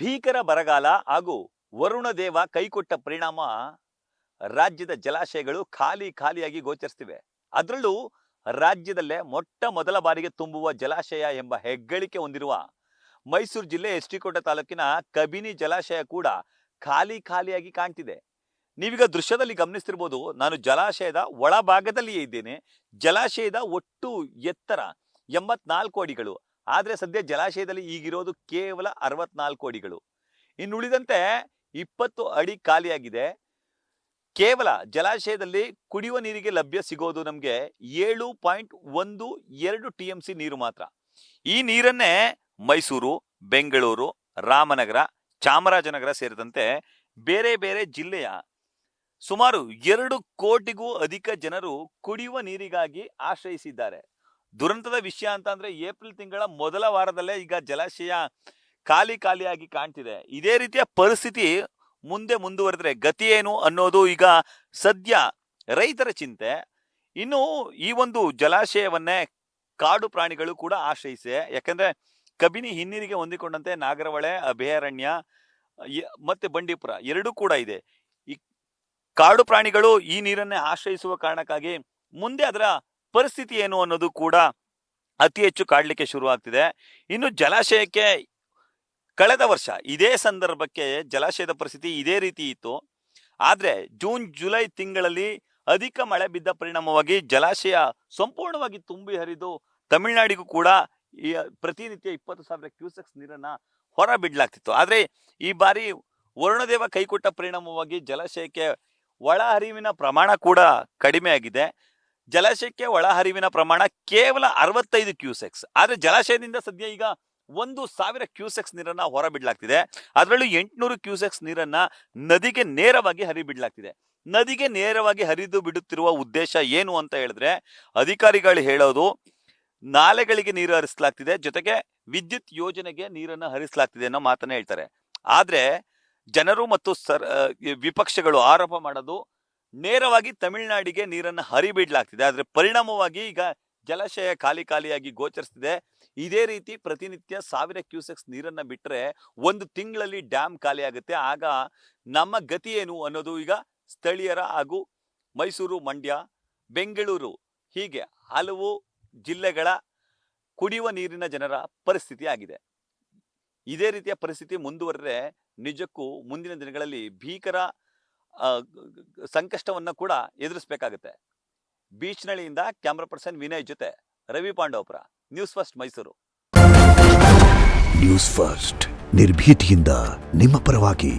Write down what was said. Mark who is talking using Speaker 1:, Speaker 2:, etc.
Speaker 1: ಭೀಕರ ಬರಗಾಲ ಹಾಗೂ ವರುಣ ದೇವ ಕೈಕೊಟ್ಟ ಪರಿಣಾಮ ರಾಜ್ಯದ ಜಲಾಶಯಗಳು ಖಾಲಿಯಾಗಿ ಗೋಚರಿಸುತ್ತಿವೆ. ಅದರಲ್ಲೂ ರಾಜ್ಯದಲ್ಲೇ ಮೊಟ್ಟ ಮೊದಲ ಬಾರಿಗೆ ತುಂಬುವ ಜಲಾಶಯ ಎಂಬ ಹೆಗ್ಗಳಿಕೆ ಹೊಂದಿರುವ ಮೈಸೂರು ಜಿಲ್ಲೆ ಎಸ್.ಟಿ. ಕೋಟೆ ತಾಲೂಕಿನ ಕಬಿನಿ ಜಲಾಶಯ ಕೂಡ ಖಾಲಿಯಾಗಿ ಕಾಣ್ತಿದೆ. ನೀವೀಗ ದೃಶ್ಯದಲ್ಲಿ ಗಮನಿಸ್ತಿರ್ಬೋದು, ನಾನು ಜಲಾಶಯದ ಒಳಭಾಗದಲ್ಲಿಯೇ ಇದ್ದೇನೆ. ಜಲಾಶಯದ ಒಟ್ಟು ಎತ್ತರ 84 ಅಡಿಗಳು. ಆದರೆ ಸದ್ಯ ಜಲಾಶಯದಲ್ಲಿ ಈಗಿರೋದು ಕೇವಲ 64 ಅಡಿಗಳು. ಇನ್ನುಳಿದಂತೆ 20 ಅಡಿ ಖಾಲಿಯಾಗಿದೆ. ಕೇವಲ ಜಲಾಶಯದಲ್ಲಿ ಕುಡಿಯುವ ನೀರಿಗೆ ಲಭ್ಯ ಸಿಗೋದು ನಮಗೆ 7.12 TMC ನೀರು ಮಾತ್ರ. ಈ ನೀರನ್ನೇ ಮೈಸೂರು, ಬೆಂಗಳೂರು, ರಾಮನಗರ, ಚಾಮರಾಜನಗರ ಸೇರಿದಂತೆ ಬೇರೆ ಬೇರೆ ಜಿಲ್ಲೆಯ ಸುಮಾರು 2 ಕೋಟಿಗೂ ಅಧಿಕ ಜನರು ಕುಡಿಯುವ ನೀರಿಗಾಗಿ ಆಶ್ರಯಿಸಿದ್ದಾರೆ. ದುರಂತದ ವಿಷಯ ಅಂತ ಅಂದ್ರೆ ಏಪ್ರಿಲ್ ತಿಂಗಳ ಮೊದಲ ವಾರದಲ್ಲೇ ಈಗ ಜಲಾಶಯ ಖಾಲಿಯಾಗಿ ಕಾಣ್ತಿದೆ. ಇದೇ ರೀತಿಯ ಪರಿಸ್ಥಿತಿ ಮುಂದೆ ಮುಂದುವರೆದ್ರೆ ಗತಿ ಏನು ಅನ್ನೋದು ಈಗ ಸದ್ಯ ರೈತರ ಚಿಂತೆ. ಇನ್ನು ಈ ಒಂದು ಜಲಾಶಯವನ್ನೇ ಕಾಡು ಪ್ರಾಣಿಗಳು ಕೂಡ ಆಶ್ರಯಿಸಿವೆ. ಯಾಕಂದ್ರೆ ಕಬಿನಿ ಹಿನ್ನೀರಿಗೆ ಹೊಂದಿಕೊಂಡಂತೆ ನಾಗರಹೊಳೆ ಅಭಯಾರಣ್ಯ ಮತ್ತೆ ಬಂಡೀಪುರ ಎರಡೂ ಕೂಡ ಇದೆ. ಈ ಕಾಡು ಪ್ರಾಣಿಗಳು ಈ ನೀರನ್ನೇ ಆಶ್ರಯಿಸುವ ಕಾರಣಕ್ಕಾಗಿ ಮುಂದೆ ಅದರ ಪರಿಸ್ಥಿತಿ ಏನು ಅನ್ನೋದು ಕೂಡ ಅತಿ ಹೆಚ್ಚು ಕಾಡ್ಲಿಕ್ಕೆ ಶುರು ಆಗ್ತಿದೆ. ಇನ್ನು ಜಲಾಶಯಕ್ಕೆ ಕಳೆದ ವರ್ಷ ಇದೇ ಸಂದರ್ಭಕ್ಕೆ ಜಲಾಶಯದ ಪರಿಸ್ಥಿತಿ ಇದೇ ರೀತಿ ಇತ್ತು. ಆದ್ರೆ ಜೂನ್ ಜುಲೈ ತಿಂಗಳಲ್ಲಿ ಅಧಿಕ ಮಳೆ ಬಿದ್ದ ಪರಿಣಾಮವಾಗಿ ಜಲಾಶಯ ಸಂಪೂರ್ಣವಾಗಿ ತುಂಬಿ ಹರಿದು ತಮಿಳುನಾಡಿಗೂ ಕೂಡ ಪ್ರತಿನಿತ್ಯ 20,000 ಕ್ಯೂಸೆಕ್ಸ್ ನೀರನ್ನ ಹೊರ ಬಿಡ್ಲಾಗ್ತಿತ್ತು. ಆದ್ರೆ ಈ ಬಾರಿ ವರುಣದೇವ ಕೈಕೊಟ್ಟ ಪರಿಣಾಮವಾಗಿ ಜಲಾಶಯಕ್ಕೆ ಒಳಹರಿವಿನ ಪ್ರಮಾಣ ಕೂಡ ಕಡಿಮೆ ಆಗಿದೆ. ಜಲಾಶಯಕ್ಕೆ ಒಳಹರಿವಿನ ಪ್ರಮಾಣ ಕೇವಲ 65 ಕ್ಯೂಸೆಕ್ಸ್. ಆದ್ರೆ ಜಲಾಶಯದಿಂದ ಸದ್ಯ ಈಗ 1,000 ಕ್ಯೂಸೆಕ್ಸ್ ನೀರನ್ನ ಹೊರ ಬಿಡ್ಲಾಗ್ತಿದೆ. ಅದರಲ್ಲೂ 800 ಕ್ಯೂಸೆಕ್ಸ್ ನೀರನ್ನ ನದಿಗೆ ನೇರವಾಗಿ ಹರಿಬಿಡ್ಲಾಗ್ತಿದೆ. ನದಿಗೆ ನೇರವಾಗಿ ಹರಿದು ಬಿಡುತ್ತಿರುವ ಉದ್ದೇಶ ಏನು ಅಂತ ಹೇಳಿದ್ರೆ, ಅಧಿಕಾರಿಗಳು ಹೇಳೋದು ನಾಲೆಗಳಿಗೆ ನೀರು ಹರಿಸಲಾಗ್ತಿದೆ, ಜೊತೆಗೆ ವಿದ್ಯುತ್ ಯೋಜನೆಗೆ ನೀರನ್ನು ಹರಿಸಲಾಗ್ತಿದೆ ಅನ್ನೋ ಮಾತನ್ನ ಹೇಳ್ತಾರೆ. ಆದ್ರೆ ಜನರು ಮತ್ತು ವಿಪಕ್ಷಗಳು ಆರೋಪ ಮಾಡೋದು ನೇರವಾಗಿ ತಮಿಳುನಾಡಿಗೆ ನೀರನ್ನು ಹರಿಬಿಡ್ಲಾಗ್ತಿದೆ. ಆದ್ರೆ ಪರಿಣಾಮವಾಗಿ ಈಗ ಜಲಾಶಯ ಖಾಲಿಯಾಗಿ ಗೋಚರಿಸ್ತಿದೆ. ಇದೇ ರೀತಿ ಪ್ರತಿನಿತ್ಯ 1000 ಕ್ಯೂಸೆಕ್ಸ್ ನೀರನ್ನ ಬಿಟ್ರೆ 1 ತಿಂಗಳಲ್ಲಿ ಡ್ಯಾಮ್ ಖಾಲಿ ಆಗುತ್ತೆ. ಆಗ ನಮ್ಮ ಗತಿ ಏನು ಅನ್ನೋದು ಈಗ ಸ್ಥಳೀಯರ ಹಾಗೂ ಮೈಸೂರು, ಮಂಡ್ಯ, ಬೆಂಗಳೂರು ಹೀಗೆ ಹಲವು ಜಿಲ್ಲೆಗಳ ಕುಡಿಯುವ ನೀರಿನ ಜನರ ಪರಿಸ್ಥಿತಿ ಆಗಿದೆ. ಇದೇ ರೀತಿಯ ಪರಿಸ್ಥಿತಿ ಮುಂದುವರೆದ್ರೆ ನಿಜಕ್ಕೂ ಮುಂದಿನ ದಿನಗಳಲ್ಲಿ ಭೀಕರ ಸಂಕಷ್ಟವನ್ನ ಕೂಡ ಎದುರಿಸಬೇಕಾಗುತ್ತೆ. ಬೀಚ್ನಳ್ಳಿಯಿಂದ ಕ್ಯಾಮ್ರಾ ಪರ್ಸನ್ ವಿನಯ್ ಜೊತೆ Ravi Pandavapura, news first Mysuru.
Speaker 2: News first ನಿರ್ಭೀತಿಯಿಂದ ನಿಮ್ಮ ಪರವಾಗಿ.